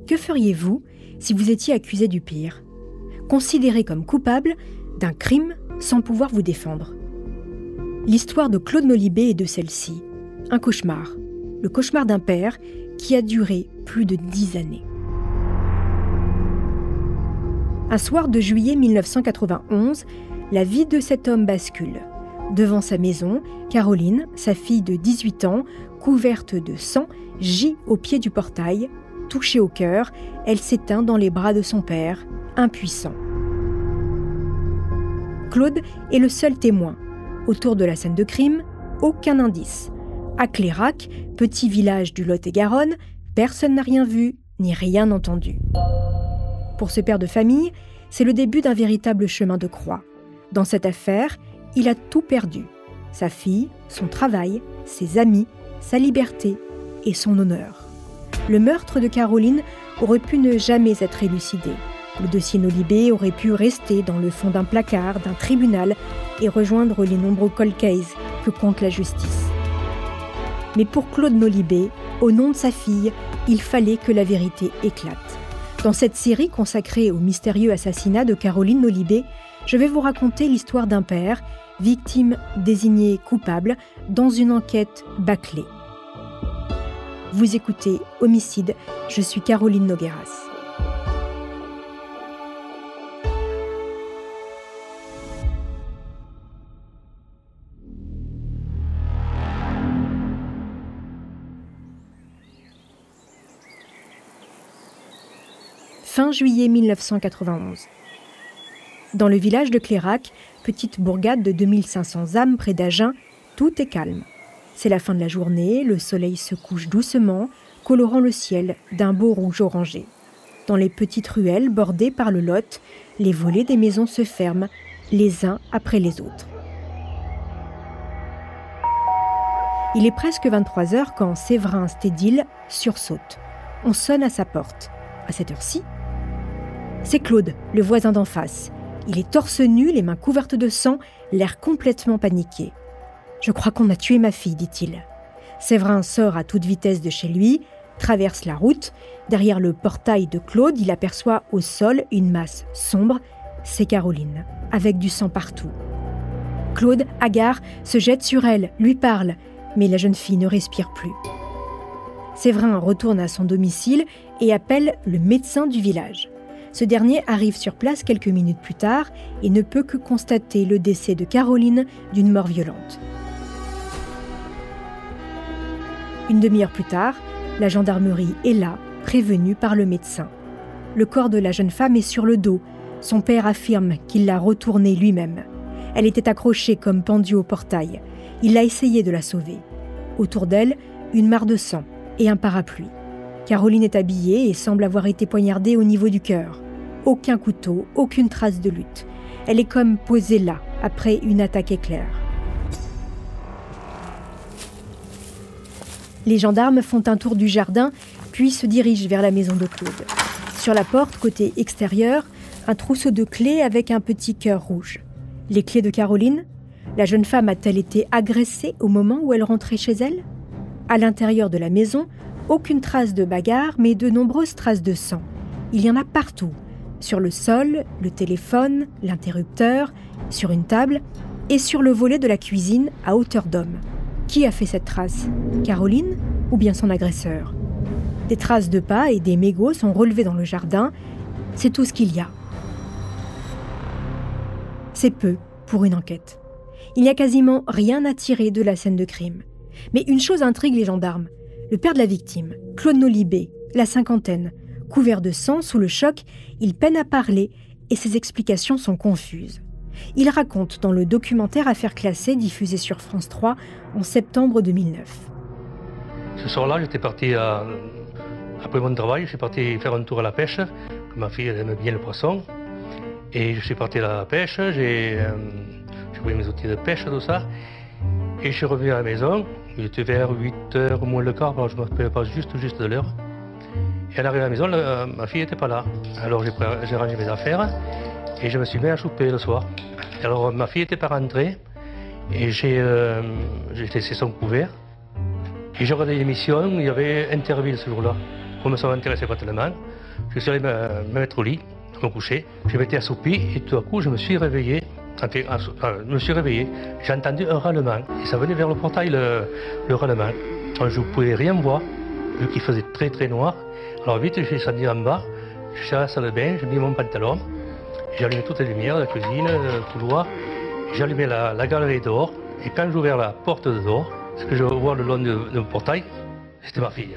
Que feriez-vous si vous étiez accusé du pire, considéré comme coupable d'un crime sans pouvoir vous défendre? L'histoire de Claude Nolibé est de celle-ci. Un cauchemar. Le cauchemar d'un père qui a duré plus de 10 années. Un soir de juillet 1991, la vie de cet homme bascule. Devant sa maison, Caroline, sa fille de 18 ans, couverte de sang, gît au pied du portail. Touchée au cœur, elle s'éteint dans les bras de son père, impuissant. Claude est le seul témoin. Autour de la scène de crime, aucun indice. À Clérac, petit village du Lot-et-Garonne, personne n'a rien vu ni rien entendu. Pour ce père de famille, c'est le début d'un véritable chemin de croix. Dans cette affaire, il a tout perdu. Sa fille, son travail, ses amis, sa liberté et son honneur. Le meurtre de Caroline aurait pu ne jamais être élucidé. Le dossier Nolibé aurait pu rester dans le fond d'un placard, d'un tribunal et rejoindre les nombreux cold cases que compte la justice. Mais pour Claude Nolibé, au nom de sa fille, il fallait que la vérité éclate. Dans cette série consacrée au mystérieux assassinat de Caroline Nolibé, je vais vous raconter l'histoire d'un père, victime désigné coupable, dans une enquête bâclée. Vous écoutez Homicide, je suis Caroline Nogueras. Fin juillet 1991. Dans le village de Clérac, petite bourgade de 2500 âmes près d'Agen, tout est calme. C'est la fin de la journée, le soleil se couche doucement, colorant le ciel d'un beau rouge orangé. Dans les petites ruelles bordées par le Lot, les volets des maisons se ferment, les uns après les autres. Il est presque 23h quand Séverin Stédil sursaute. On sonne à sa porte. À cette heure-ci, c'est Claude, le voisin d'en face. Il est torse nu, les mains couvertes de sang, l'air complètement paniqué. « Je crois qu'on a tué ma fille », dit-il. Séverin sort à toute vitesse de chez lui, traverse la route. Derrière le portail de Claude, il aperçoit au sol une masse sombre. C'est Caroline, avec du sang partout. Claude, hagard, se jette sur elle, lui parle, mais la jeune fille ne respire plus. Séverin retourne à son domicile et appelle le médecin du village. Ce dernier arrive sur place quelques minutes plus tard et ne peut que constater le décès de Caroline d'une mort violente. Une demi-heure plus tard, la gendarmerie est là, prévenue par le médecin. Le corps de la jeune femme est sur le dos. Son père affirme qu'il l'a retournée lui-même. Elle était accrochée comme pendue au portail. Il a essayé de la sauver. Autour d'elle, une mare de sang et un parapluie. Caroline est habillée et semble avoir été poignardée au niveau du cœur. Aucun couteau, aucune trace de lutte. Elle est comme posée là, après une attaque éclair. Les gendarmes font un tour du jardin, puis se dirigent vers la maison de Claude. Sur la porte, côté extérieur, un trousseau de clés avec un petit cœur rouge. Les clés de Caroline? La jeune femme a-t-elle été agressée au moment où elle rentrait chez elle? À l'intérieur de la maison, aucune trace de bagarre, mais de nombreuses traces de sang. Il y en a partout. Sur le sol, le téléphone, l'interrupteur, sur une table et sur le volet de la cuisine à hauteur d'homme. Qui a fait cette trace? Caroline ou bien son agresseur? Des traces de pas et des mégots sont relevés dans le jardin. C'est tout ce qu'il y a. C'est peu pour une enquête. Il n'y a quasiment rien à tirer de la scène de crime. Mais une chose intrigue les gendarmes. Le père de la victime, Claude Nolibé, la cinquantaine, couvert de sang sous le choc, il peine à parler et ses explications sont confuses. Il raconte dans le documentaire Affaires classées diffusé sur France 3 en septembre 2009. Ce soir-là, j'étais parti après mon travail, je suis parti faire un tour à la pêche. Ma fille elle aime bien le poisson. Et je suis parti à la pêche, j'ai pris mes outils de pêche, tout ça. Et je suis revenu à la maison, il était vers 8h moins le quart, alors je ne me rappelle pas juste de l'heure. Et à l'arrivée à la maison, ma fille n'était pas là. Alors j'ai rangé mes affaires et je me suis mis à souper le soir. Alors ma fille n'était pas rentrée et j'ai laissé son couvert. Et j'ai regardé l'émission, il y avait Interville ce jour-là. Comme ça ne m'intéressait pas tellement, Je suis allé me mettre au lit, me coucher. Je m'étais assoupi et tout à coup, je me suis réveillé. J'ai entendu un râlement. Et ça venait vers le portail, le râlement. Alors, je ne pouvais rien voir, vu qu'il faisait très très noir. Alors vite, j'ai descendu en bas. Je suis à la salle de bain, j'ai mis mon pantalon. J'ai allumé toutes les lumières, la cuisine, le couloir. J'ai allumé la galerie dehors. Et quand j'ai ouvert la porte de dehors, ce que je vois le long du portail, c'était ma fille.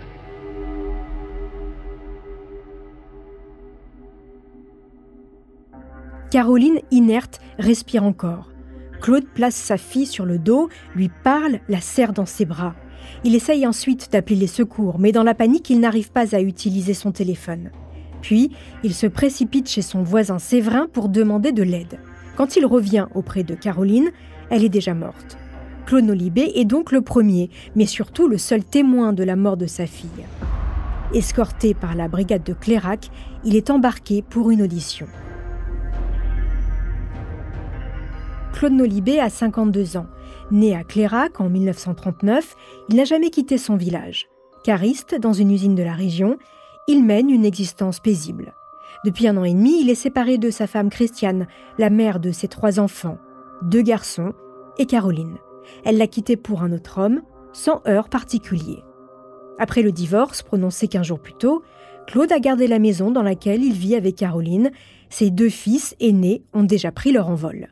Caroline, inerte, respire encore. Claude place sa fille sur le dos, lui parle, la serre dans ses bras. Il essaye ensuite d'appeler les secours, mais dans la panique, il n'arrive pas à utiliser son téléphone. Puis, il se précipite chez son voisin Séverin pour demander de l'aide. Quand il revient auprès de Caroline, elle est déjà morte. Claude Nolibé est donc le premier, mais surtout le seul témoin de la mort de sa fille. Escorté par la brigade de Clairac, il est embarqué pour une audition. Claude Nolibé a 52 ans. Né à Clairac en 1939, il n'a jamais quitté son village. Cariste dans une usine de la région, il mène une existence paisible. Depuis 1 an et demi, il est séparé de sa femme Christiane, la mère de ses 3 enfants, 2 garçons et Caroline. Elle l'a quitté pour un autre homme, sans heurts particuliers. Après le divorce, prononcé 15 jours plus tôt, Claude a gardé la maison dans laquelle il vit avec Caroline. Ses 2 fils aînés ont déjà pris leur envol.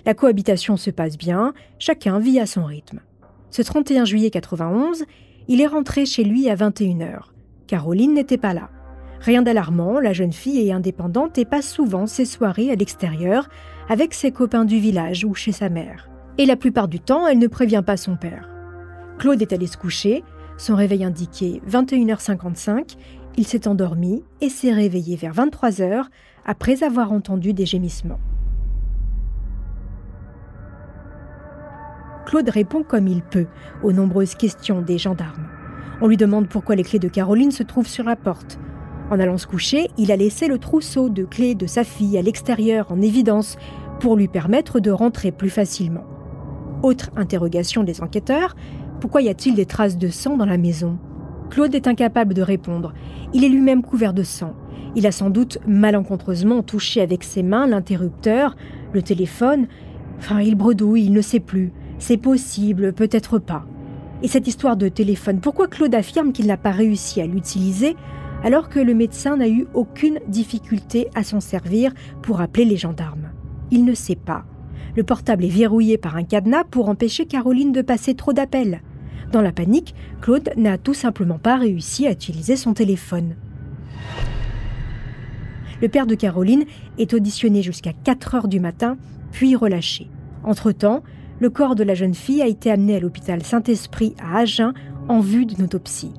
La cohabitation se passe bien, chacun vit à son rythme. Ce 31 juillet 91, il est rentré chez lui à 21h. Caroline n'était pas là. Rien d'alarmant, la jeune fille est indépendante et passe souvent ses soirées à l'extérieur avec ses copains du village ou chez sa mère. Et la plupart du temps, elle ne prévient pas son père. Claude est allé se coucher, son réveil indiquait 21h55, il s'est endormi et s'est réveillé vers 23h après avoir entendu des gémissements. Claude répond comme il peut aux nombreuses questions des gendarmes. On lui demande pourquoi les clés de Caroline se trouvent sur la porte. En allant se coucher, il a laissé le trousseau de clés de sa fille à l'extérieur en évidence pour lui permettre de rentrer plus facilement. Autre interrogation des enquêteurs, pourquoi y a-t-il des traces de sang dans la maison ? Claude est incapable de répondre. Il est lui-même couvert de sang. Il a sans doute malencontreusement touché avec ses mains l'interrupteur, le téléphone. Enfin, il bredouille, il ne sait plus. C'est possible, peut-être pas. Et cette histoire de téléphone, pourquoi Claude affirme qu'il n'a pas réussi à l'utiliser alors que le médecin n'a eu aucune difficulté à s'en servir pour appeler les gendarmes ? Il ne sait pas. Le portable est verrouillé par un cadenas pour empêcher Caroline de passer trop d'appels. Dans la panique, Claude n'a tout simplement pas réussi à utiliser son téléphone. Le père de Caroline est auditionné jusqu'à 4h du matin, puis relâché. Entre-temps, le corps de la jeune fille a été amené à l'hôpital Saint-Esprit à Agen en vue d'une autopsie.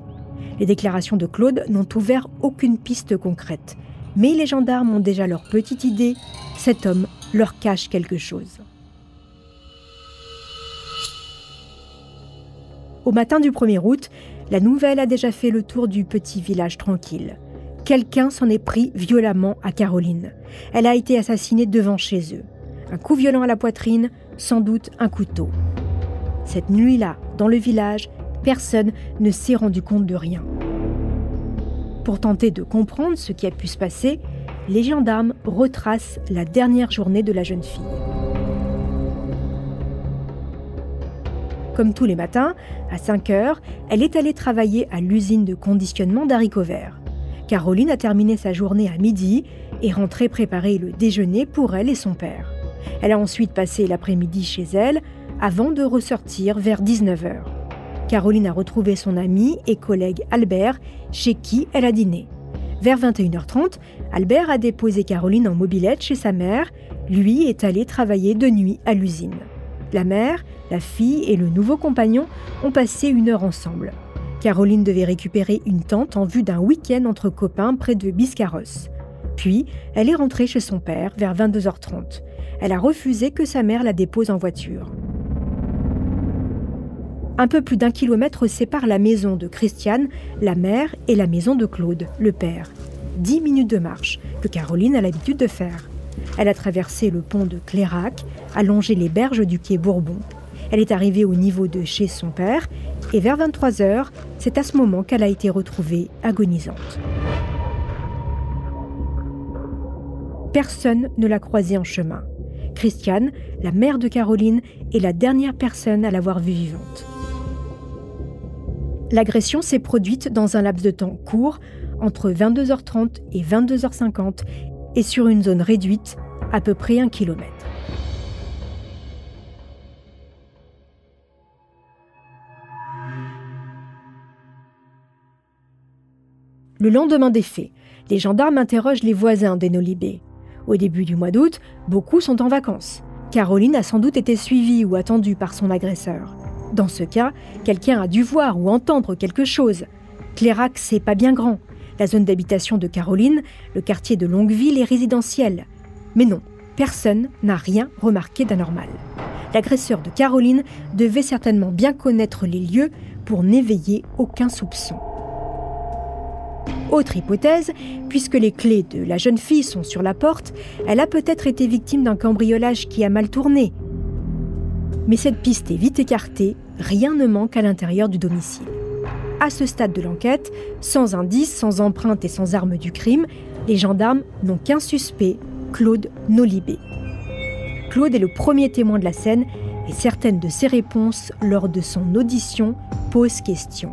Les déclarations de Claude n'ont ouvert aucune piste concrète. Mais les gendarmes ont déjà leur petite idée. Cet homme leur cache quelque chose. Au matin du 1er août, la nouvelle a déjà fait le tour du petit village tranquille. Quelqu'un s'en est pris violemment à Caroline. Elle a été assassinée devant chez eux. Un coup violent à la poitrine, sans doute un couteau. Cette nuit-là, dans le village, personne ne s'est rendu compte de rien. Pour tenter de comprendre ce qui a pu se passer, les gendarmes retracent la dernière journée de la jeune fille. Comme tous les matins, à 5h, elle est allée travailler à l'usine de conditionnement d'haricots verts. Caroline a terminé sa journée à midi et rentrée préparer le déjeuner pour elle et son père. Elle a ensuite passé l'après-midi chez elle avant de ressortir vers 19h. Caroline a retrouvé son ami et collègue Albert, chez qui elle a dîné. Vers 21h30, Albert a déposé Caroline en mobilette chez sa mère. Lui est allé travailler de nuit à l'usine. La mère, la fille et le nouveau compagnon ont passé 1 heure ensemble. Caroline devait récupérer une tente en vue d'un week-end entre copains près de Biscarrosse. Puis, elle est rentrée chez son père vers 22h30. Elle a refusé que sa mère la dépose en voiture. Un peu plus d'1 kilomètre sépare la maison de Christiane, la mère, et la maison de Claude, le père. 10 minutes de marche, que Caroline a l'habitude de faire. Elle a traversé le pont de Clairac, allongé les berges du quai Bourbon. Elle est arrivée au niveau de chez son père, et vers 23h, c'est à ce moment qu'elle a été retrouvée agonisante. Personne ne l'a croisée en chemin. Christiane, la mère de Caroline, est la dernière personne à l'avoir vue vivante. L'agression s'est produite dans un laps de temps court, entre 22h30 et 22h50, et sur une zone réduite, à peu près 1 kilomètre. Le lendemain des faits, les gendarmes interrogent les voisins des Nolibé. Au début du mois d'août, beaucoup sont en vacances. Caroline a sans doute été suivie ou attendue par son agresseur. Dans ce cas, quelqu'un a dû voir ou entendre quelque chose. Clérac, c'est pas bien grand. La zone d'habitation de Caroline, le quartier de Longueville, est résidentiel. Mais non, personne n'a rien remarqué d'anormal. L'agresseur de Caroline devait certainement bien connaître les lieux pour n'éveiller aucun soupçon. Autre hypothèse, puisque les clés de la jeune fille sont sur la porte, elle a peut-être été victime d'un cambriolage qui a mal tourné. Mais cette piste est vite écartée, rien ne manque à l'intérieur du domicile. À ce stade de l'enquête, sans indice, sans empreinte et sans arme du crime, les gendarmes n'ont qu'un suspect, Claude Nolibé. Claude est le premier témoin de la scène et certaines de ses réponses lors de son audition posent question.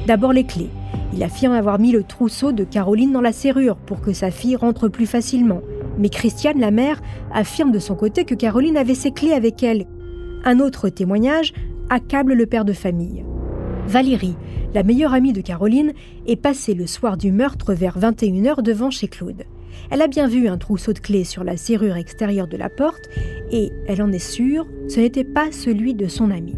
D'abord les clés. Il affirme avoir mis le trousseau de Caroline dans la serrure pour que sa fille rentre plus facilement. Mais Christiane, la mère, affirme de son côté que Caroline avait ses clés avec elle. Un autre témoignage accable le père de famille. Valérie, la meilleure amie de Caroline, est passée le soir du meurtre vers 21h devant chez Claude. Elle a bien vu un trousseau de clés sur la serrure extérieure de la porte et, elle en est sûre, ce n'était pas celui de son ami.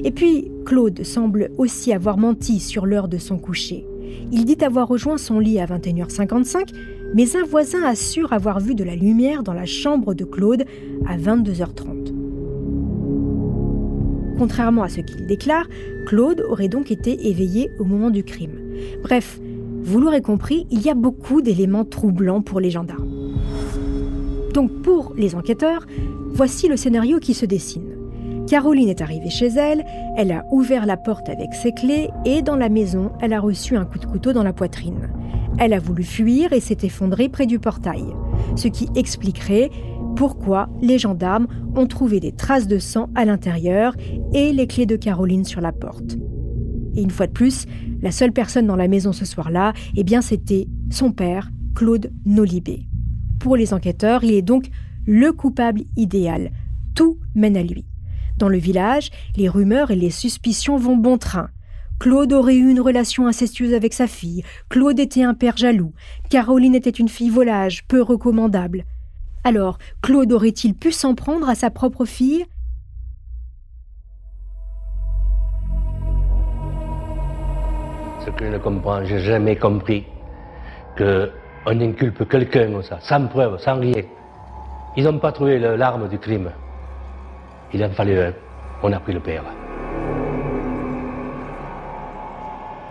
Et puis, Claude semble aussi avoir menti sur l'heure de son coucher. Il dit avoir rejoint son lit à 21h55, mais un voisin assure avoir vu de la lumière dans la chambre de Claude à 22h30. Contrairement à ce qu'il déclare, Claude aurait donc été éveillé au moment du crime. Bref, vous l'aurez compris, il y a beaucoup d'éléments troublants pour les gendarmes. Donc pour les enquêteurs, voici le scénario qui se dessine. Caroline est arrivée chez elle, elle a ouvert la porte avec ses clés et dans la maison, elle a reçu un coup de couteau dans la poitrine. Elle a voulu fuir et s'est effondrée près du portail, ce qui expliquerait pourquoi les gendarmes ont trouvé des traces de sang à l'intérieur et les clés de Caroline sur la porte. Et une fois de plus, la seule personne dans la maison ce soir-là, c'était son père, Claude Nolibé. Pour les enquêteurs, il est donc le coupable idéal. Tout mène à lui. Dans le village, les rumeurs et les suspicions vont bon train. Claude aurait eu une relation incestueuse avec sa fille, Claude était un père jaloux, Caroline était une fille volage, peu recommandable. Alors, Claude aurait-il pu s'en prendre à sa propre fille ? Ce que je ne comprends, je n'ai jamais compris qu'on inculpe quelqu'un comme ça, sans preuve, sans rien. Ils n'ont pas trouvé l'arme du crime. Il en fallait un. On a pris le père.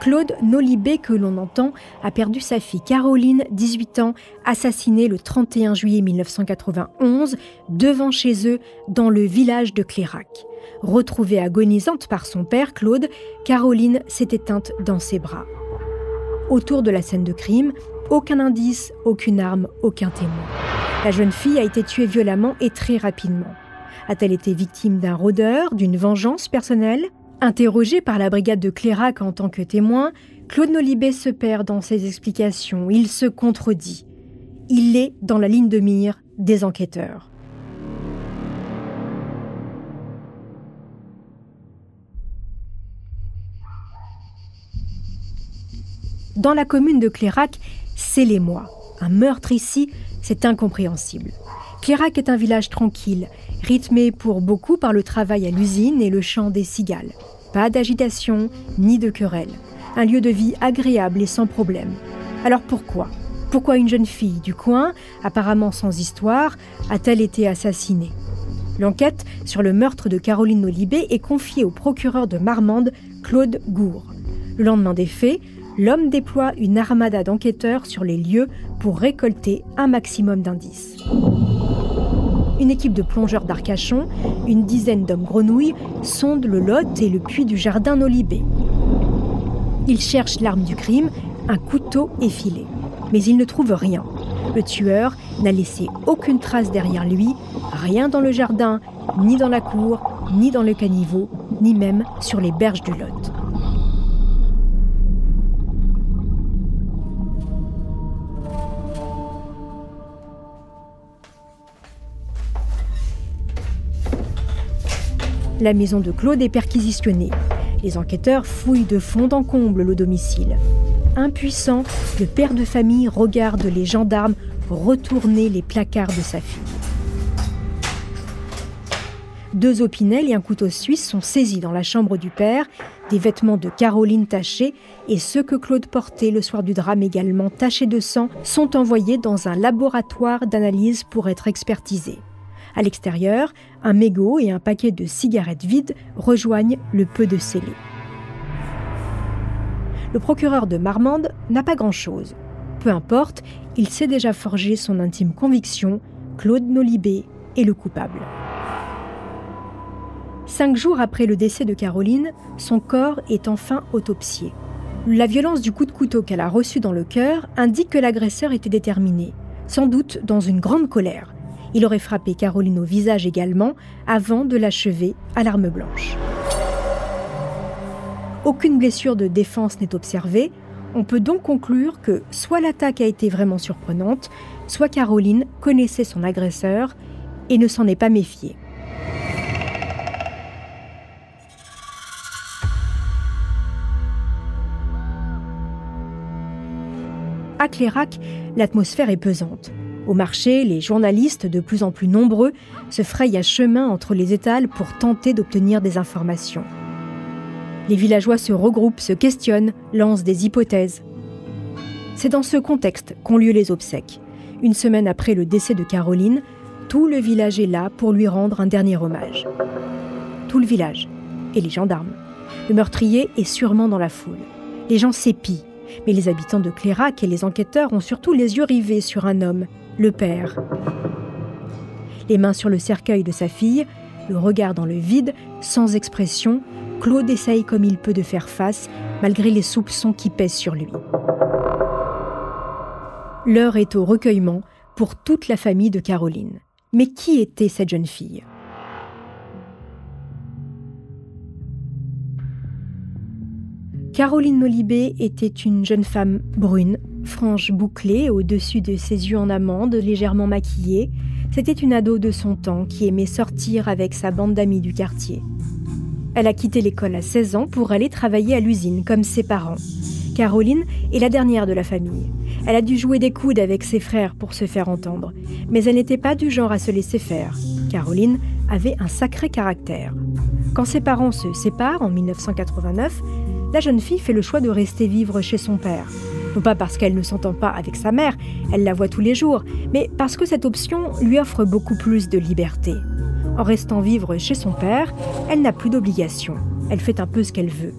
Claude Nolibé, que l'on entend, a perdu sa fille Caroline, 18 ans, assassinée le 31 juillet 1991, devant chez eux, dans le village de Clérac. Retrouvée agonisante par son père, Claude, Caroline s'est éteinte dans ses bras. Autour de la scène de crime, aucun indice, aucune arme, aucun témoin. La jeune fille a été tuée violemment et très rapidement. A-t-elle été victime d'un rôdeur, d'une vengeance personnelle ? Interrogé par la brigade de Clérac en tant que témoin, Claude Nolibé se perd dans ses explications. Il se contredit. Il est dans la ligne de mire des enquêteurs. Dans la commune de Clérac, c'est l'émoi. Un meurtre ici, c'est incompréhensible. Clérac est un village tranquille, rythmé pour beaucoup par le travail à l'usine et le chant des cigales. Pas d'agitation, ni de querelle. Un lieu de vie agréable et sans problème. Alors pourquoi ? Pourquoi une jeune fille du coin, apparemment sans histoire, a-t-elle été assassinée ? L'enquête sur le meurtre de Caroline Nolibé est confiée au procureur de Marmande, Claude Gour. Le lendemain des faits, l'homme déploie une armada d'enquêteurs sur les lieux pour récolter un maximum d'indices. Une équipe de plongeurs d'Arcachon, une dizaine d'hommes grenouilles, sondent le Lot et le puits du jardin Nolibé. Ils cherchent l'arme du crime, un couteau effilé. Mais ils ne trouvent rien. Le tueur n'a laissé aucune trace derrière lui, rien dans le jardin, ni dans la cour, ni dans le caniveau, ni même sur les berges du Lot. La maison de Claude est perquisitionnée. Les enquêteurs fouillent de fond en comble le domicile. Impuissant, le père de famille regarde les gendarmes retourner les placards de sa fille. 2 opinels et un couteau suisse sont saisis dans la chambre du père, des vêtements de Caroline tachés et ceux que Claude portait le soir du drame également tachés de sang sont envoyés dans un laboratoire d'analyse pour être expertisés. À l'extérieur, un mégot et un paquet de cigarettes vides rejoignent le peu de scellés. Le procureur de Marmande n'a pas grand-chose. Peu importe, il s'est déjà forgé son intime conviction, Claude Nolibé est le coupable. 5 jours après le décès de Caroline, son corps est enfin autopsié. La violence du coup de couteau qu'elle a reçu dans le cœur indique que l'agresseur était déterminé, sans doute dans une grande colère. Il aurait frappé Caroline au visage également, avant de l'achever à l'arme blanche. Aucune blessure de défense n'est observée. On peut donc conclure que soit l'attaque a été vraiment surprenante, soit Caroline connaissait son agresseur et ne s'en est pas méfiée. À Clairac, l'atmosphère est pesante. Au marché, les journalistes, de plus en plus nombreux, se frayent un chemin entre les étals pour tenter d'obtenir des informations. Les villageois se regroupent, se questionnent, lancent des hypothèses. C'est dans ce contexte qu'ont lieu les obsèques. Une semaine après le décès de Caroline, tout le village est là pour lui rendre un dernier hommage. Tout le village, et les gendarmes. Le meurtrier est sûrement dans la foule. Les gens s'épient, mais les habitants de Clairac et les enquêteurs ont surtout les yeux rivés sur un homme, le père. Les mains sur le cercueil de sa fille, le regard dans le vide, sans expression, Claude essaye comme il peut de faire face, malgré les soupçons qui pèsent sur lui. L'heure est au recueillement pour toute la famille de Caroline. Mais qui était cette jeune fille ? Caroline Nolibé était une jeune femme brune, frange bouclée au-dessus de ses yeux en amande, légèrement maquillée. C'était une ado de son temps qui aimait sortir avec sa bande d'amis du quartier. Elle a quitté l'école à 16 ans pour aller travailler à l'usine, comme ses parents. Caroline est la dernière de la famille. Elle a dû jouer des coudes avec ses frères pour se faire entendre. Mais elle n'était pas du genre à se laisser faire. Caroline avait un sacré caractère. Quand ses parents se séparent en 1989, la jeune fille fait le choix de rester vivre chez son père. Non pas parce qu'elle ne s'entend pas avec sa mère, elle la voit tous les jours, mais parce que cette option lui offre beaucoup plus de liberté. En restant vivre chez son père, elle n'a plus d'obligation. Elle fait un peu ce qu'elle veut.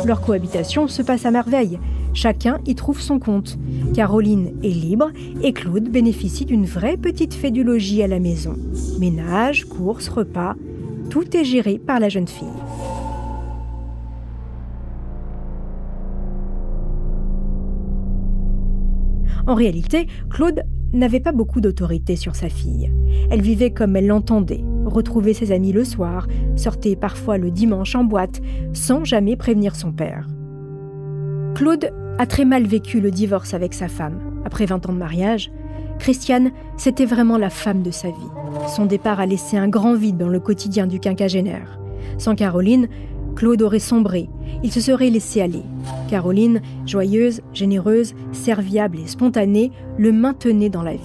Leur cohabitation se passe à merveille. Chacun y trouve son compte. Caroline est libre et Claude bénéficie d'une vraie petite fée du logis à la maison. Ménage, courses, repas, tout est géré par la jeune fille. En réalité, Claude n'avait pas beaucoup d'autorité sur sa fille. Elle vivait comme elle l'entendait, retrouvait ses amis le soir, sortait parfois le dimanche en boîte, sans jamais prévenir son père. Claude a très mal vécu le divorce avec sa femme. Après 20 ans de mariage, Christiane, c'était vraiment la femme de sa vie. Son départ a laissé un grand vide dans le quotidien du quinquagénaire. Sans Caroline, Claude aurait sombré, il se serait laissé aller. Caroline, joyeuse, généreuse, serviable et spontanée, le maintenait dans la vie.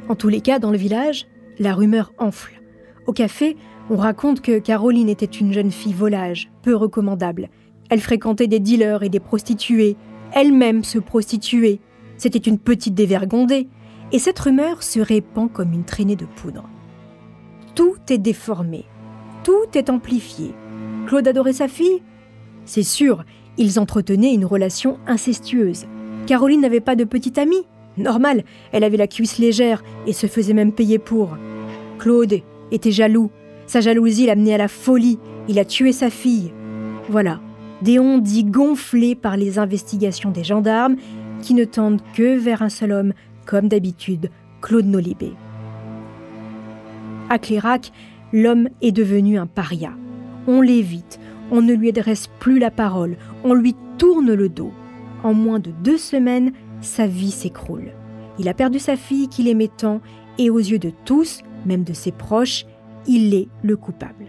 En tous les cas, dans le village, la rumeur enfle. Au café, on raconte que Caroline était une jeune fille volage, peu recommandable. Elle fréquentait des dealers et des prostituées. Elle-même se prostituait. C'était une petite dévergondée. Et cette rumeur se répand comme une traînée de poudre. Tout est déformé. Tout est amplifié. Claude adorait sa fille ? C'est sûr, ils entretenaient une relation incestueuse. Caroline n'avait pas de petite amie ? Normal, elle avait la cuisse légère et se faisait même payer pour. Claude était jaloux. Sa jalousie l'a amené à la folie. Il a tué sa fille. Voilà, des on-dit gonflés par les investigations des gendarmes qui ne tendent que vers un seul homme, comme d'habitude, Claude Nolibé. À Clairac, l'homme est devenu un paria. On l'évite, on ne lui adresse plus la parole, on lui tourne le dos. En moins de 2 semaines, sa vie s'écroule. Il a perdu sa fille qu'il aimait tant et aux yeux de tous, même de ses proches, il est le coupable.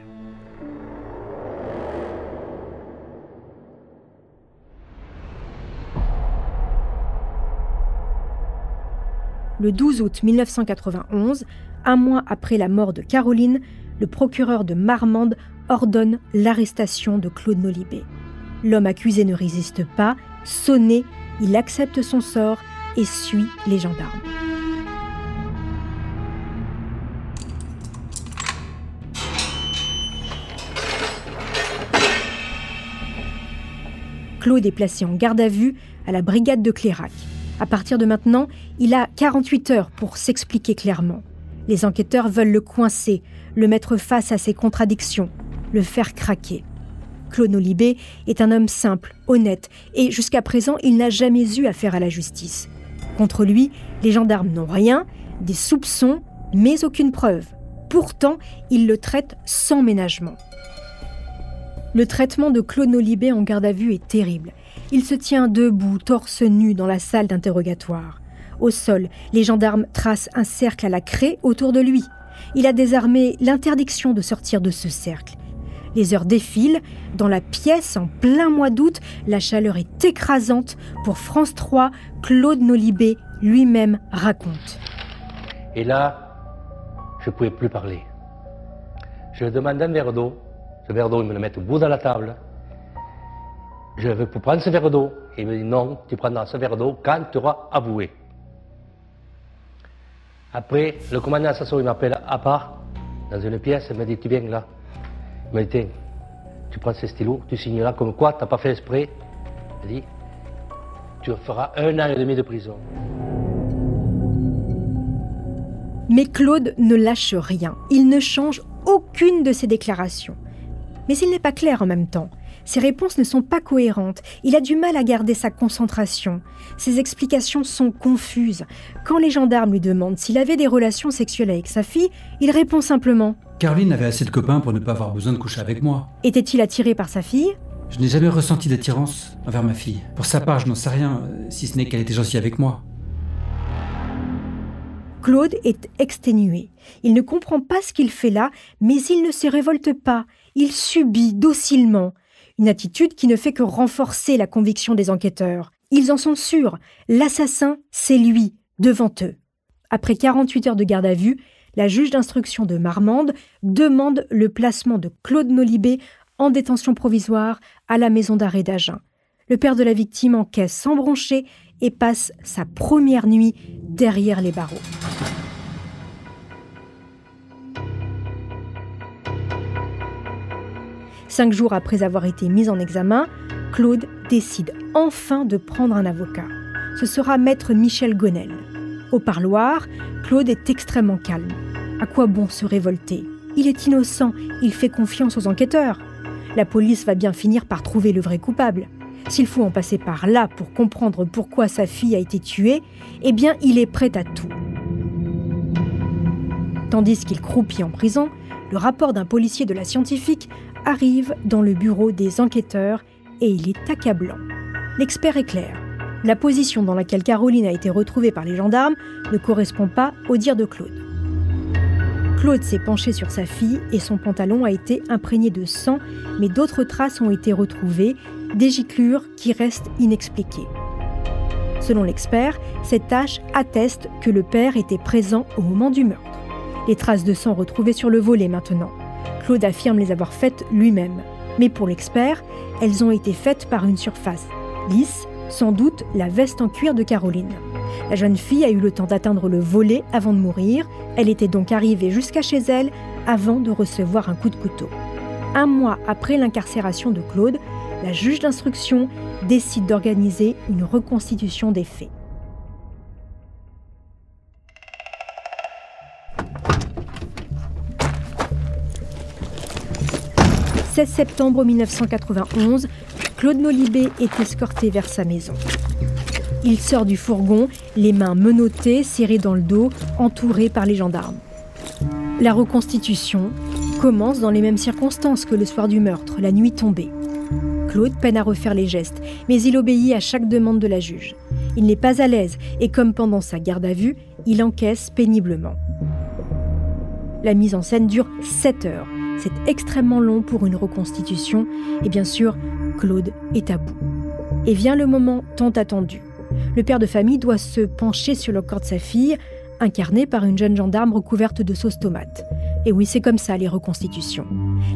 Le 12 août 1991, un mois après la mort de Caroline, le procureur de Marmande ordonne l'arrestation de Claude Nolibé. L'homme accusé ne résiste pas, sonné, il accepte son sort et suit les gendarmes. Claude est placé en garde à vue à la brigade de Clairac. À partir de maintenant, il a 48 heures pour s'expliquer clairement. Les enquêteurs veulent le coincer, le mettre face à ses contradictions, le faire craquer. Claude Nolibé est un homme simple, honnête, et jusqu'à présent, il n'a jamais eu affaire à la justice. Contre lui, les gendarmes n'ont rien, des soupçons, mais aucune preuve. Pourtant, ils le traitent sans ménagement. Le traitement de Claude Nolibé en garde à vue est terrible. Il se tient debout, torse nu, dans la salle d'interrogatoire. Au sol, les gendarmes tracent un cercle à la craie autour de lui. Il a désarmé l'interdiction de sortir de ce cercle. Les heures défilent. Dans la pièce, en plein mois d'août, la chaleur est écrasante. Pour France 3, Claude Nolibé lui-même raconte. Et là, je ne pouvais plus parler. Je lui demande un verre d'eau. Ce verre d'eau, il me le met au bout de la table. Je veux pour prendre ce verre d'eau. Il me dit non, tu prendras ce verre d'eau quand tu auras avoué. Après, le commandant Sasso, il m'appelle à part, dans une pièce, il me dit, tu viens là. Il me dit, tiens, tu prends ce stylo, tu signes là, comme quoi, tu n'as pas fait exprès. Il dit, tu feras 1 an et demi de prison. Mais Claude ne lâche rien. Il ne change aucune de ses déclarations. Mais il n'est pas clair en même temps. Ses réponses ne sont pas cohérentes. Il a du mal à garder sa concentration. Ses explications sont confuses. Quand les gendarmes lui demandent s'il avait des relations sexuelles avec sa fille, il répond simplement « Caroline avait assez de copains pour ne pas avoir besoin de coucher avec moi. » Était-il attiré par sa fille ? Je n'ai jamais ressenti d'attirance envers ma fille. Pour sa part, je n'en sais rien, si ce n'est qu'elle était gentille avec moi. Claude est exténué. Il ne comprend pas ce qu'il fait là, mais il ne se révolte pas. Il subit docilement. Une attitude qui ne fait que renforcer la conviction des enquêteurs. Ils en sont sûrs, l'assassin, c'est lui, devant eux. Après 48 heures de garde à vue, la juge d'instruction de Marmande demande le placement de Claude Nolibé en détention provisoire à la maison d'arrêt d'Agen. Le père de la victime encaisse sans broncher et passe sa première nuit derrière les barreaux. Cinq jours après avoir été mis en examen, Claude décide enfin de prendre un avocat. Ce sera maître Michel Gonel. Au parloir, Claude est extrêmement calme. À quoi bon se révolter ? Il est innocent, il fait confiance aux enquêteurs. La police va bien finir par trouver le vrai coupable. S'il faut en passer par là pour comprendre pourquoi sa fille a été tuée, eh bien il est prêt à tout. Tandis qu'il croupit en prison, le rapport d'un policier de la scientifique arrive dans le bureau des enquêteurs et il est accablant. L'expert est clair. La position dans laquelle Caroline a été retrouvée par les gendarmes ne correspond pas au dire de Claude. Claude s'est penché sur sa fille et son pantalon a été imprégné de sang, mais d'autres traces ont été retrouvées, des giclures qui restent inexpliquées. Selon l'expert, cette tache atteste que le père était présent au moment du meurtre. Les traces de sang retrouvées sur le volet maintenant. Claude affirme les avoir faites lui-même. Mais pour l'expert, elles ont été faites par une surface lisse, sans doute la veste en cuir de Caroline. La jeune fille a eu le temps d'atteindre le volet avant de mourir. Elle était donc arrivée jusqu'à chez elle avant de recevoir un coup de couteau. 1 mois après l'incarcération de Claude, la juge d'instruction décide d'organiser une reconstitution des faits. 16 septembre 1991, Claude Nolibé est escorté vers sa maison. Il sort du fourgon, les mains menottées, serrées dans le dos, entouré par les gendarmes. La reconstitution commence dans les mêmes circonstances que le soir du meurtre, la nuit tombée. Claude peine à refaire les gestes, mais il obéit à chaque demande de la juge. Il n'est pas à l'aise et comme pendant sa garde à vue, il encaisse péniblement. La mise en scène dure 7 heures. C'est extrêmement long pour une reconstitution et bien sûr, Claude est à bout. Et vient le moment tant attendu. Le père de famille doit se pencher sur le corps de sa fille, incarnée par une jeune gendarme recouverte de sauce tomate. Et oui, c'est comme ça les reconstitutions.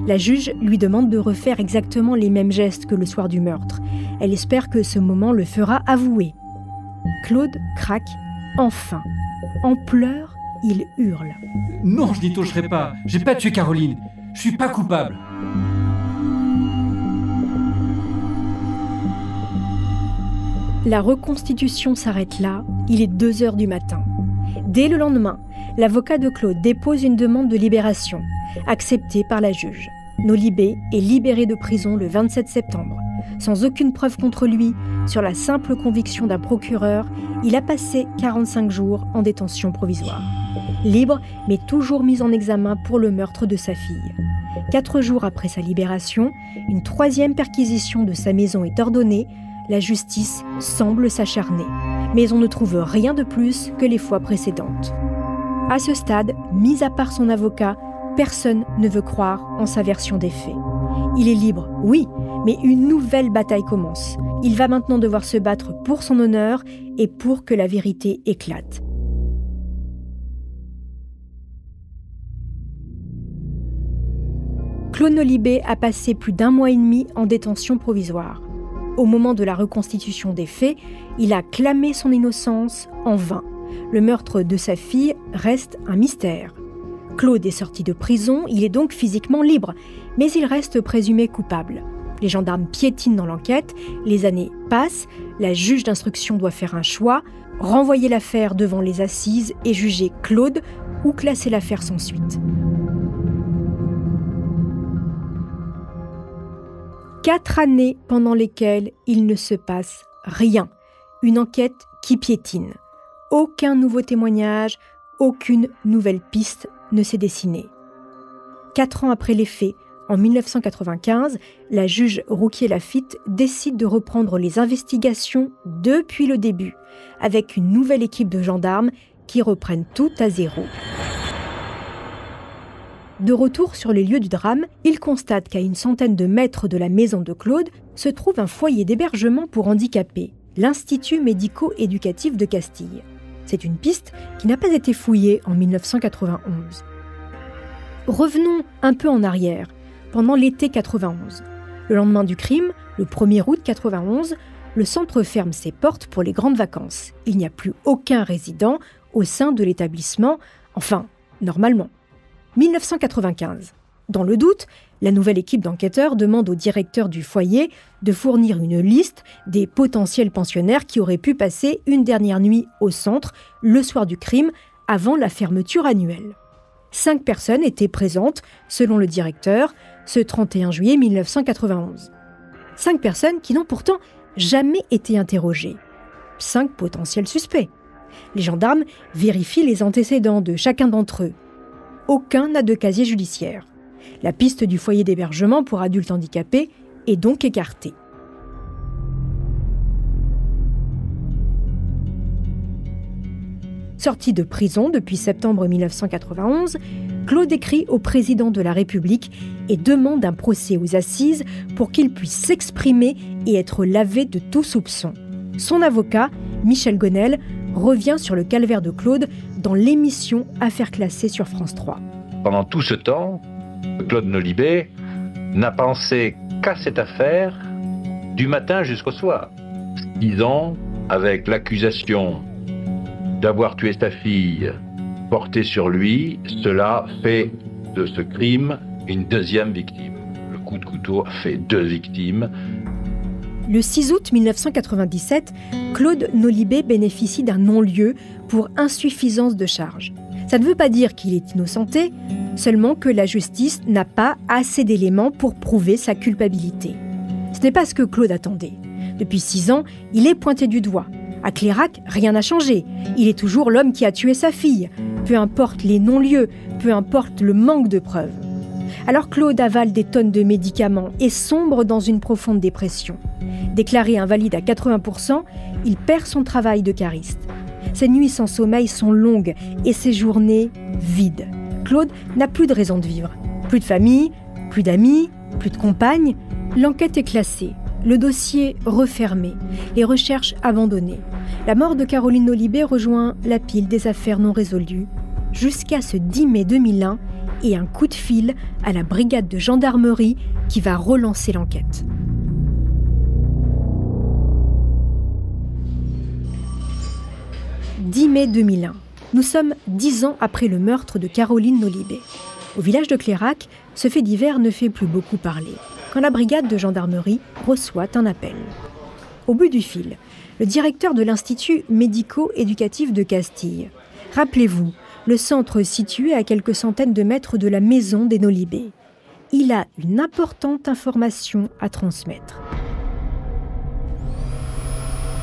La juge lui demande de refaire exactement les mêmes gestes que le soir du meurtre. Elle espère que ce moment le fera avouer. Claude craque enfin. En pleurs, il hurle. Non, je n'y toucherai pas. J'ai pas tué Caroline. Je suis pas coupable. La reconstitution s'arrête là. Il est 2h du matin. Dès le lendemain, l'avocat de Claude dépose une demande de libération, acceptée par la juge. Nolibé est libéré de prison le 27 septembre. Sans aucune preuve contre lui, sur la simple conviction d'un procureur, il a passé 45 jours en détention provisoire. Libre, mais toujours mis en examen pour le meurtre de sa fille. 4 jours après sa libération, une 3e perquisition de sa maison est ordonnée. La justice semble s'acharner, mais on ne trouve rien de plus que les fois précédentes. À ce stade, mis à part son avocat, personne ne veut croire en sa version des faits. Il est libre, oui, mais une nouvelle bataille commence. Il va maintenant devoir se battre pour son honneur et pour que la vérité éclate. Claude Nolibé a passé plus d'1 mois et demi en détention provisoire. Au moment de la reconstitution des faits, il a clamé son innocence en vain. Le meurtre de sa fille reste un mystère. Claude est sorti de prison, il est donc physiquement libre, mais il reste présumé coupable. Les gendarmes piétinent dans l'enquête, les années passent, la juge d'instruction doit faire un choix, renvoyer l'affaire devant les assises et juger Claude ou classer l'affaire sans suite. 4 années pendant lesquelles il ne se passe rien. Une enquête qui piétine. Aucun nouveau témoignage, aucune nouvelle piste ne s'est dessinée. 4 ans après les faits, en 1995, la juge Rouquier-Lafitte décide de reprendre les investigations depuis le début, avec une nouvelle équipe de gendarmes qui reprennent tout à zéro. De retour sur les lieux du drame, il constate qu'à une centaine de mètres de la maison de Claude se trouve un foyer d'hébergement pour handicapés, l'Institut médico-éducatif de Castille. C'est une piste qui n'a pas été fouillée en 1991. Revenons un peu en arrière, pendant l'été 91. Le lendemain du crime, le 1er août 91, le centre ferme ses portes pour les grandes vacances. Il n'y a plus aucun résident au sein de l'établissement, enfin, normalement. 1995. Dans le doute, la nouvelle équipe d'enquêteurs demande au directeur du foyer de fournir une liste des potentiels pensionnaires qui auraient pu passer une dernière nuit au centre le soir du crime avant la fermeture annuelle. 5 personnes étaient présentes, selon le directeur, ce 31 juillet 1991. 5 personnes qui n'ont pourtant jamais été interrogées. 5 potentiels suspects. Les gendarmes vérifient les antécédents de chacun d'entre eux. Aucun n'a de casier judiciaire. La piste du foyer d'hébergement pour adultes handicapés est donc écartée. Sorti de prison depuis septembre 1991, Claude écrit au président de la République et demande un procès aux assises pour qu'il puisse s'exprimer et être lavé de tout soupçon. Son avocat, Michel Gonel, revient sur le calvaire de Claude dans l'émission Affaires classées sur France 3. Pendant tout ce temps, Claude Nolibé n'a pensé qu'à cette affaire du matin jusqu'au soir. 10 ans, avec l'accusation d'avoir tué sa fille portée sur lui, cela fait de ce crime une 2e victime. Le coup de couteau a fait 2 victimes. Le 6 août 1997, Claude Nolibé bénéficie d'un non-lieu pour insuffisance de charge. Ça ne veut pas dire qu'il est innocenté, seulement que la justice n'a pas assez d'éléments pour prouver sa culpabilité. Ce n'est pas ce que Claude attendait. Depuis 6 ans, il est pointé du doigt. À Clairac, rien n'a changé. Il est toujours l'homme qui a tué sa fille. Peu importe les non-lieux, peu importe le manque de preuves. Alors Claude avale des tonnes de médicaments et sombre dans une profonde dépression. Déclaré invalide à 80%, il perd son travail de cariste. Ses nuits sans sommeil sont longues et ses journées vides. Claude n'a plus de raison de vivre. Plus de famille, plus d'amis, plus de compagne. L'enquête est classée, le dossier refermé, les recherches abandonnées. La mort de Caroline Nolibé rejoint la pile des affaires non résolues jusqu'à ce 10 mai 2001 et un coup de fil à la brigade de gendarmerie qui va relancer l'enquête. « 10 mai 2001. Nous sommes 10 ans après le meurtre de Caroline Nolibé. Au village de Clairac, ce fait divers ne fait plus beaucoup parler, quand la brigade de gendarmerie reçoit un appel. Au bout du fil, le directeur de l'Institut médico-éducatif de Castille. Rappelez-vous, le centre situé à quelques centaines de mètres de la maison des Nolibé. Il a une importante information à transmettre.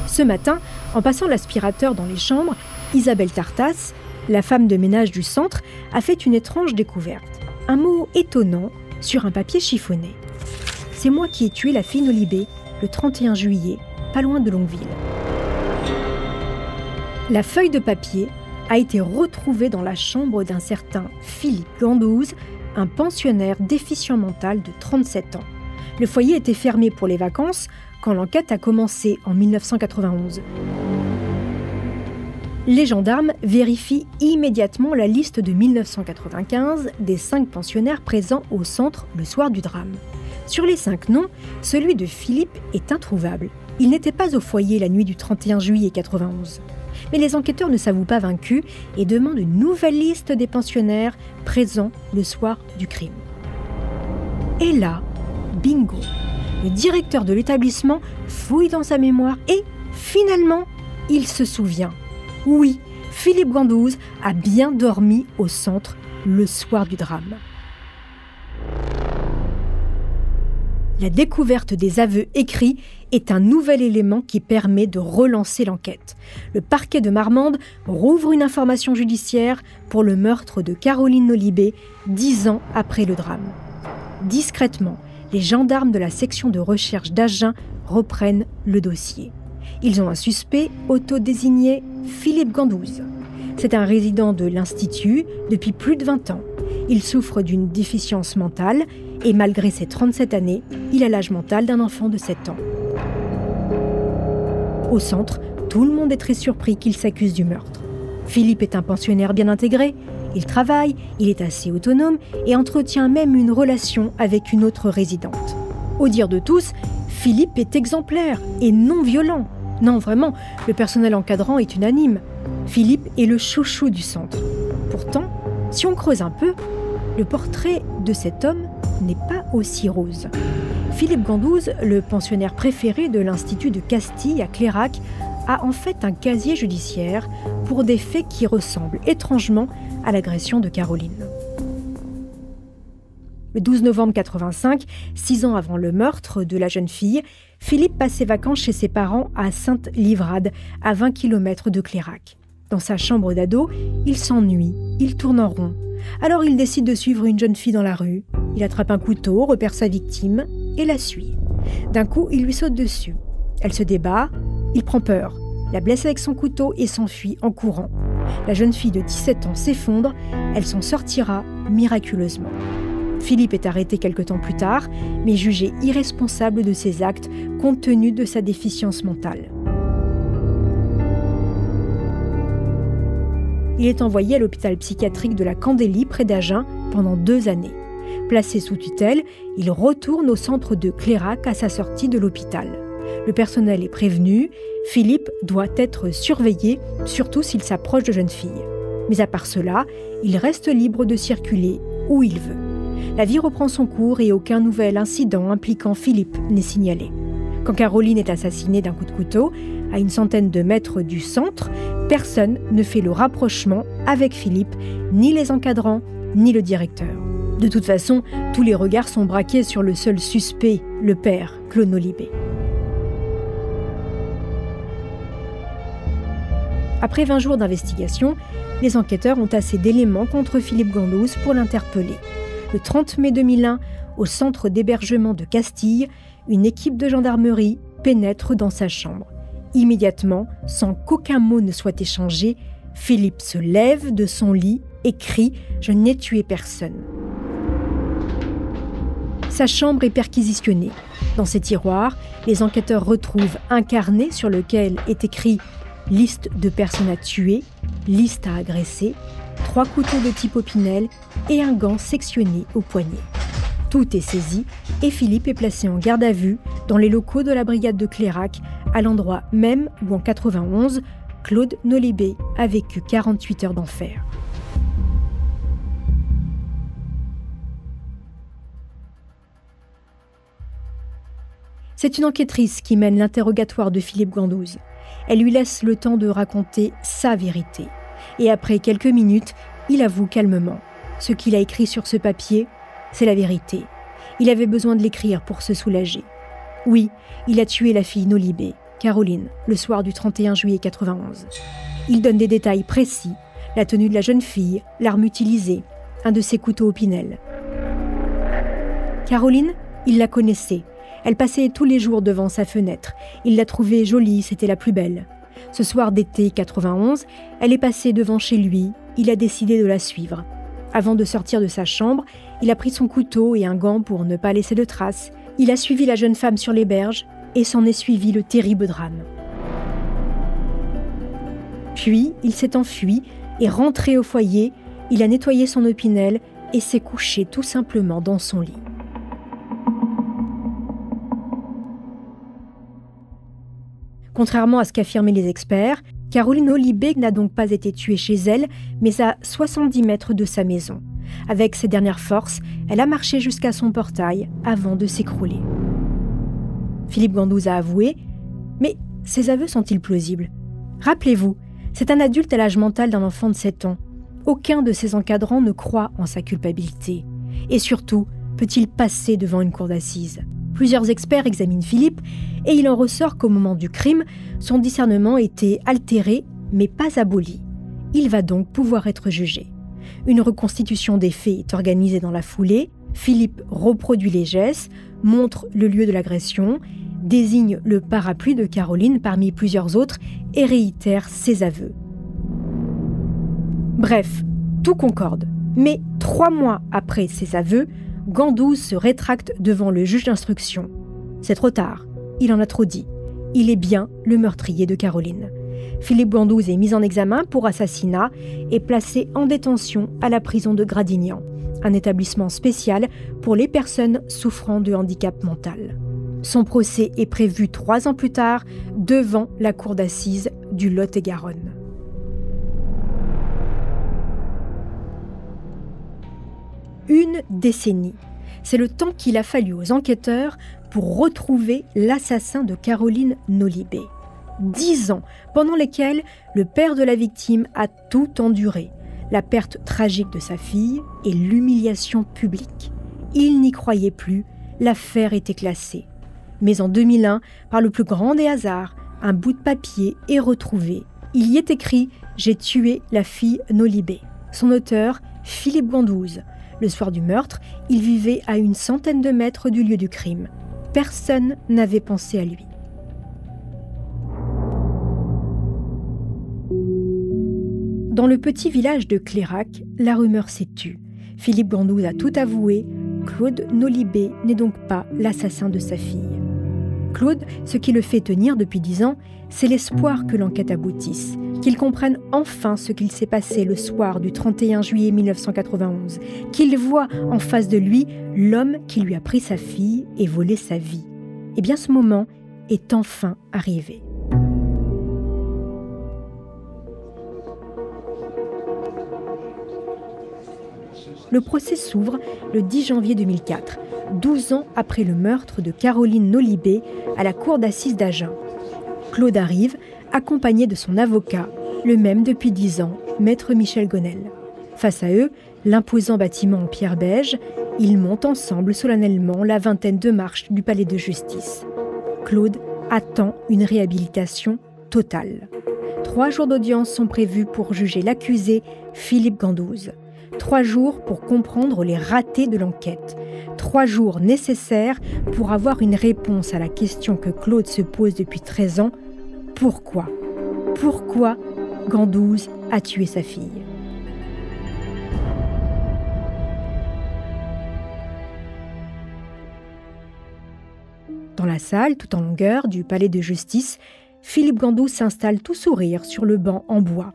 Ce matin, en passant l'aspirateur dans les chambres, Isabelle Tartas, la femme de ménage du centre, a fait une étrange découverte. Un mot étonnant sur un papier chiffonné. « C'est moi qui ai tué la fille Nolibé le 31 juillet, pas loin de Longueville. » La feuille de papier a été retrouvée dans la chambre d'un certain Philippe Gandouze, un pensionnaire déficient mental de 37 ans. Le foyer était fermé pour les vacances quand l'enquête a commencé en 1991. Les gendarmes vérifient immédiatement la liste de 1995 des 5 pensionnaires présents au centre le soir du drame. Sur les 5 noms, celui de Philippe est introuvable. Il n'était pas au foyer la nuit du 31 juillet 91. Mais les enquêteurs ne s'avouent pas vaincus et demandent une nouvelle liste des pensionnaires présents le soir du crime. Et là, bingo! Le directeur de l'établissement fouille dans sa mémoire et, finalement, il se souvient. Oui, Philippe Gandouze a bien dormi au centre le soir du drame. La découverte des aveux écrits est un nouvel élément qui permet de relancer l'enquête. Le parquet de Marmande rouvre une information judiciaire pour le meurtre de Caroline Nolibé 10 ans après le drame. Discrètement, les gendarmes de la section de recherche d'Agen reprennent le dossier. Ils ont un suspect autodésigné Philippe Gandouze. C'est un résident de l'Institut depuis plus de 20 ans. Il souffre d'une déficience mentale et malgré ses 37 années, il a l'âge mental d'un enfant de 7 ans. Au centre, tout le monde est très surpris qu'il s'accuse du meurtre. Philippe est un pensionnaire bien intégré, il travaille, il est assez autonome et entretient même une relation avec une autre résidente. Au dire de tous, Philippe est exemplaire et non violent. Non, vraiment, le personnel encadrant est unanime. Philippe est le chouchou du centre. Pourtant, si on creuse un peu, le portrait de cet homme n'est pas aussi rose. Philippe Gandouze, le pensionnaire préféré de l'Institut de Castille à Clairac, a en fait un casier judiciaire pour des faits qui ressemblent étrangement à l'agression de Caroline. Le 12 novembre 1985, 6 ans avant le meurtre de la jeune fille, Philippe passe ses vacances chez ses parents à Sainte-Livrade, à 20 km de Clairac. Dans sa chambre d'ado, il s'ennuie, il tourne en rond. Alors il décide de suivre une jeune fille dans la rue. Il attrape un couteau, repère sa victime et la suit. D'un coup, il lui saute dessus. Elle se débat, il prend peur, la blesse avec son couteau et s'enfuit en courant. La jeune fille de 17 ans s'effondre, elle s'en sortira miraculeusement. Philippe est arrêté quelque temps plus tard, mais jugé irresponsable de ses actes compte tenu de sa déficience mentale. Il est envoyé à l'hôpital psychiatrique de la Candélie près d'Agen pendant 2 années. Placé sous tutelle, il retourne au centre de Clairac à sa sortie de l'hôpital. Le personnel est prévenu, Philippe doit être surveillé, surtout s'il s'approche de jeunes filles. Mais à part cela, il reste libre de circuler où il veut. La vie reprend son cours et aucun nouvel incident impliquant Philippe n'est signalé. Quand Caroline est assassinée d'un coup de couteau, à une centaine de mètres du centre, personne ne fait le rapprochement avec Philippe, ni les encadrants, ni le directeur. De toute façon, tous les regards sont braqués sur le seul suspect, le père, Claude Nolibé. Après 20 jours d'investigation, les enquêteurs ont assez d'éléments contre Philippe Gandouze pour l'interpeller. Le 30 mai 2001, au centre d'hébergement de Castille, une équipe de gendarmerie pénètre dans sa chambre. Immédiatement, sans qu'aucun mot ne soit échangé, Philippe se lève de son lit et crie « Je n'ai tué personne ». Sa chambre est perquisitionnée. Dans ses tiroirs, les enquêteurs retrouvent un carnet sur lequel est écrit « Liste de personnes à tuer »,« Liste à agresser », 3 couteaux de type Opinel et un gant sectionné au poignet. Tout est saisi et Philippe est placé en garde à vue dans les locaux de la brigade de Clairac, à l'endroit même où en 91, Claude Nolibé a vécu 48 heures d'enfer. C'est une enquêtrice qui mène l'interrogatoire de Philippe Gandouze. Elle lui laisse le temps de raconter sa vérité. Et après quelques minutes, il avoue calmement. Ce qu'il a écrit sur ce papier, c'est la vérité. Il avait besoin de l'écrire pour se soulager. Oui, il a tué la fille Nolibé, Caroline, le soir du 31 juillet 91. Il donne des détails précis, la tenue de la jeune fille, l'arme utilisée, un de ses couteaux Opinel. Caroline, il la connaissait. Elle passait tous les jours devant sa fenêtre. Il l'a trouvée jolie, c'était la plus belle. Ce soir d'été 91, elle est passée devant chez lui. Il a décidé de la suivre. Avant de sortir de sa chambre, il a pris son couteau et un gant pour ne pas laisser de traces. Il a suivi la jeune femme sur les berges et s'en est suivi le terrible drame. Puis, il s'est enfui et rentré au foyer. Il a nettoyé son Opinel et s'est couché tout simplement dans son lit. Contrairement à ce qu'affirmaient les experts, Caroline Nolibé n'a donc pas été tuée chez elle, mais à 70 mètres de sa maison. Avec ses dernières forces, elle a marché jusqu'à son portail avant de s'écrouler. Philippe Gandouze a avoué, mais ses aveux sont-ils plausibles? Rappelez-vous, c'est un adulte à l'âge mental d'un enfant de 7 ans. Aucun de ses encadrants ne croit en sa culpabilité. Et surtout, peut-il passer devant une cour d'assises? Plusieurs experts examinent Philippe et il en ressort qu'au moment du crime, son discernement était altéré mais pas aboli. Il va donc pouvoir être jugé. Une reconstitution des faits est organisée dans la foulée. Philippe reproduit les gestes, montre le lieu de l'agression, désigne le parapluie de Caroline parmi plusieurs autres et réitère ses aveux. Bref, tout concorde. Mais 3 mois après ses aveux, Gandouze se rétracte devant le juge d'instruction. C'est trop tard, il en a trop dit. Il est bien le meurtrier de Caroline. Philippe Gandouze est mis en examen pour assassinat et placé en détention à la prison de Gradignan, un établissement spécial pour les personnes souffrant de handicap mental. Son procès est prévu 3 ans plus tard devant la cour d'assises du Lot-et-Garonne. Une décennie. C'est le temps qu'il a fallu aux enquêteurs pour retrouver l'assassin de Caroline Nolibé. 10 ans, pendant lesquels le père de la victime a tout enduré. La perte tragique de sa fille et l'humiliation publique. Il n'y croyait plus, l'affaire était classée. Mais en 2001, par le plus grand des hasards, un bout de papier est retrouvé. Il y est écrit « J'ai tué la fille Nolibé ». Son auteur, Philippe Gandouze. Le soir du meurtre, il vivait à une centaine de mètres du lieu du crime. Personne n'avait pensé à lui. Dans le petit village de Clairac, la rumeur s'est tue. Philippe Gandouze a tout avoué. Claude Nolibé n'est donc pas l'assassin de sa fille. Claude, ce qui le fait tenir depuis 10 ans, c'est l'espoir que l'enquête aboutisse, qu'il comprenne enfin ce qu'il s'est passé le soir du 31 juillet 1991, qu'il voit en face de lui l'homme qui lui a pris sa fille et volé sa vie. Eh bien, ce moment est enfin arrivé. Le procès s'ouvre le 10 janvier 2004, 12 ans après le meurtre de Caroline Nolibé à la cour d'assises d'Agen. Claude arrive, accompagné de son avocat, le même depuis 10 ans, maître Michel Gonel. Face à eux, L'imposant bâtiment en pierre beige, ils montent ensemble solennellement la vingtaine de marches du palais de justice. Claude attend une réhabilitation totale. 3 jours d'audience sont prévus pour juger l'accusé Philippe Gandouze. 3 jours pour comprendre les ratés de l'enquête. 3 jours nécessaires pour avoir une réponse à la question que Claude se pose depuis 13 ans. Pourquoi ? Pourquoi Gandouze a tué sa fille ? Dans la salle, tout en longueur, du palais de justice, Philippe Gandouze s'installe tout sourire sur le banc en bois.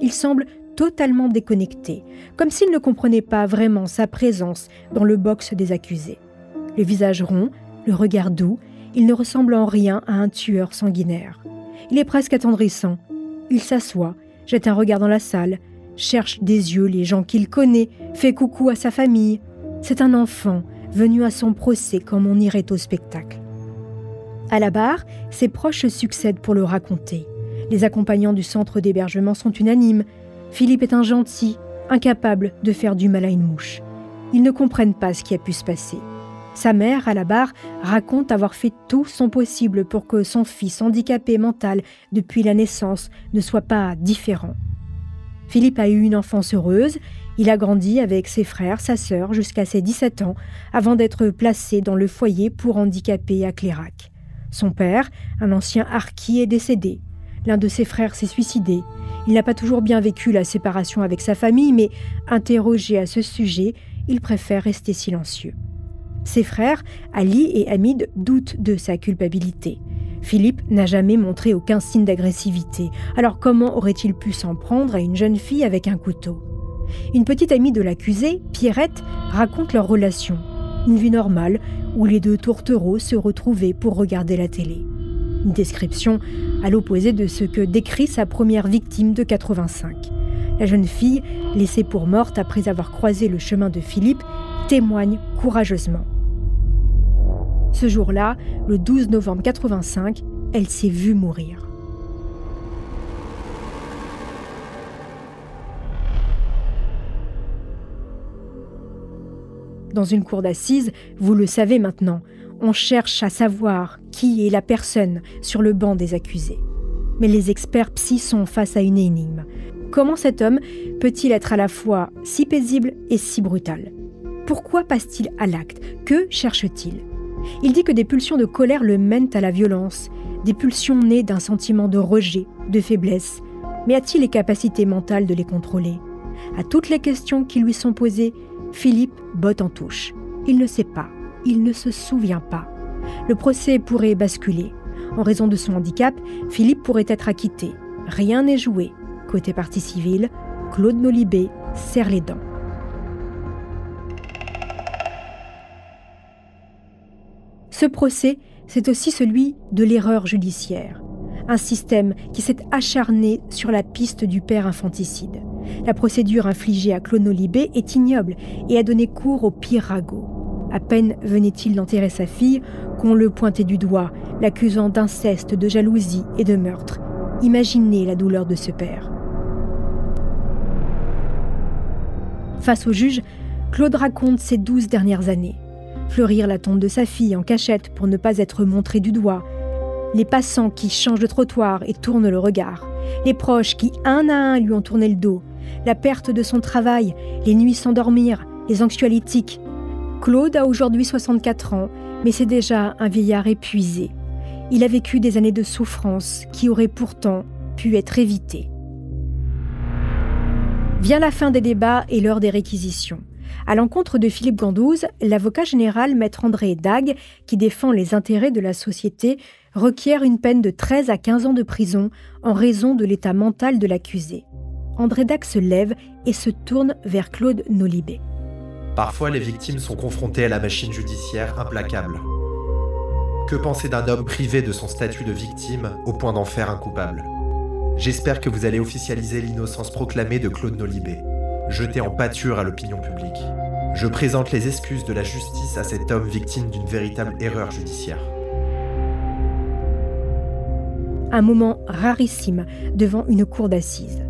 Il semble totalement déconnecté, comme s'il ne comprenait pas vraiment sa présence dans le box des accusés. Le visage rond, le regard doux, il ne ressemble en rien à un tueur sanguinaire. Il est presque attendrissant. Il s'assoit, jette un regard dans la salle, cherche des yeux les gens qu'il connaît, fait coucou à sa famille. C'est un enfant venu à son procès comme on irait au spectacle. À la barre, ses proches se succèdent pour le raconter. Les accompagnants du centre d'hébergement sont unanimes. Philippe est un gentil, incapable de faire du mal à une mouche. Ils ne comprennent pas ce qui a pu se passer. Sa mère, à la barre, raconte avoir fait tout son possible pour que son fils handicapé mental depuis la naissance ne soit pas différent. Philippe a eu une enfance heureuse. Il a grandi avec ses frères, sa sœur, jusqu'à ses 17 ans, avant d'être placé dans le foyer pour handicapés à Clairac. Son père, un ancien harki, est décédé. L'un de ses frères s'est suicidé. Il n'a pas toujours bien vécu la séparation avec sa famille, mais interrogé à ce sujet, il préfère rester silencieux. Ses frères, Ali et Hamid, doutent de sa culpabilité. Philippe n'a jamais montré aucun signe d'agressivité. Alors comment aurait-il pu s'en prendre à une jeune fille avec un couteau ? Une petite amie de l'accusé, Pierrette, raconte leur relation. Une vie normale, où les 2 tourtereaux se retrouvaient pour regarder la télé. Une description à l'opposé de ce que décrit sa première victime de 85. La jeune fille, laissée pour morte après avoir croisé le chemin de Philippe, témoigne courageusement. Ce jour-là, le 12 novembre 85, elle s'est vue mourir. Dans une cour d'assises, vous le savez maintenant, on cherche à savoir qui est la personne sur le banc des accusés. Mais les experts psy sont face à une énigme. Comment cet homme peut-il être à la fois si paisible et si brutal ? Pourquoi passe-t-il à l'acte ? Que cherche-t-il ? Il dit que des pulsions de colère le mènent à la violence, des pulsions nées d'un sentiment de rejet, de faiblesse. Mais a-t-il les capacités mentales de les contrôler ? À toutes les questions qui lui sont posées, Philippe botte en touche. Il ne sait pas, il ne se souvient pas. Le procès pourrait basculer. En raison de son handicap, Philippe pourrait être acquitté. Rien n'est joué. Côté partie civile, Claude Nolibé serre les dents. Ce procès, c'est aussi celui de l'erreur judiciaire. Un système qui s'est acharné sur la piste du père infanticide. La procédure infligée à Claude Nolibé est ignoble et a donné cours au pire ragot. À peine venait-il d'enterrer sa fille qu'on le pointait du doigt, l'accusant d'inceste, de jalousie et de meurtre. Imaginez la douleur de ce père. Face au juge, Claude raconte ses 12 dernières années. Fleurir la tombe de sa fille en cachette pour ne pas être montré du doigt, les passants qui changent de trottoir et tournent le regard, les proches qui un à un lui ont tourné le dos, la perte de son travail, les nuits sans dormir, les anxiolytiques. Claude a aujourd'hui 64 ans, mais c'est déjà un vieillard épuisé. Il a vécu des années de souffrance qui auraient pourtant pu être évitées. Vient la fin des débats et l'heure des réquisitions. À l'encontre de Philippe Gandouze, l'avocat général Maître André Dague, qui défend les intérêts de la société, requiert une peine de 13 à 15 ans de prison en raison de l'état mental de l'accusé. André Dague se lève et se tourne vers Claude Nolibé. Parfois, les victimes sont confrontées à la machine judiciaire implacable. Que penser d'un homme privé de son statut de victime au point d'en faire un coupable ? J'espère que vous allez officialiser l'innocence proclamée de Claude Nolibé, jeté en pâture à l'opinion publique. Je présente les excuses de la justice à cet homme victime d'une véritable erreur judiciaire. Un moment rarissime devant une cour d'assises.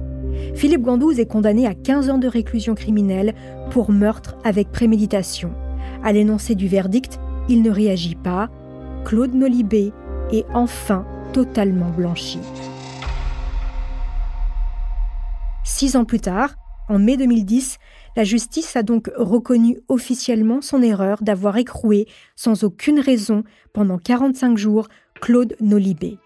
Philippe Gandouze est condamné à 15 ans de réclusion criminelle pour meurtre avec préméditation. À l'énoncé du verdict, il ne réagit pas. Claude Nolibé est enfin totalement blanchi. 6 ans plus tard, en mai 2010, la justice a donc reconnu officiellement son erreur d'avoir écroué, sans aucune raison, pendant 45 jours, Claude Nolibé.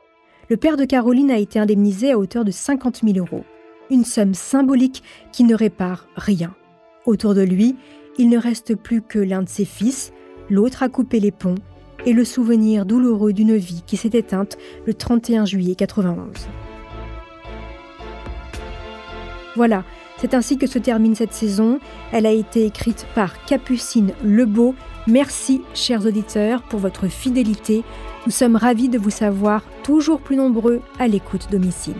Le père de Caroline a été indemnisé à hauteur de 50 000 €. Une somme symbolique qui ne répare rien. Autour de lui, il ne reste plus que l'un de ses fils, l'autre a coupé les ponts, et le souvenir douloureux d'une vie qui s'est éteinte le 31 juillet 91. Voilà, c'est ainsi que se termine cette saison. Elle a été écrite par Capucine Lebeau. Merci, chers auditeurs, pour votre fidélité. Nous sommes ravis de vous savoir toujours plus nombreux à l'écoute d'Homicide.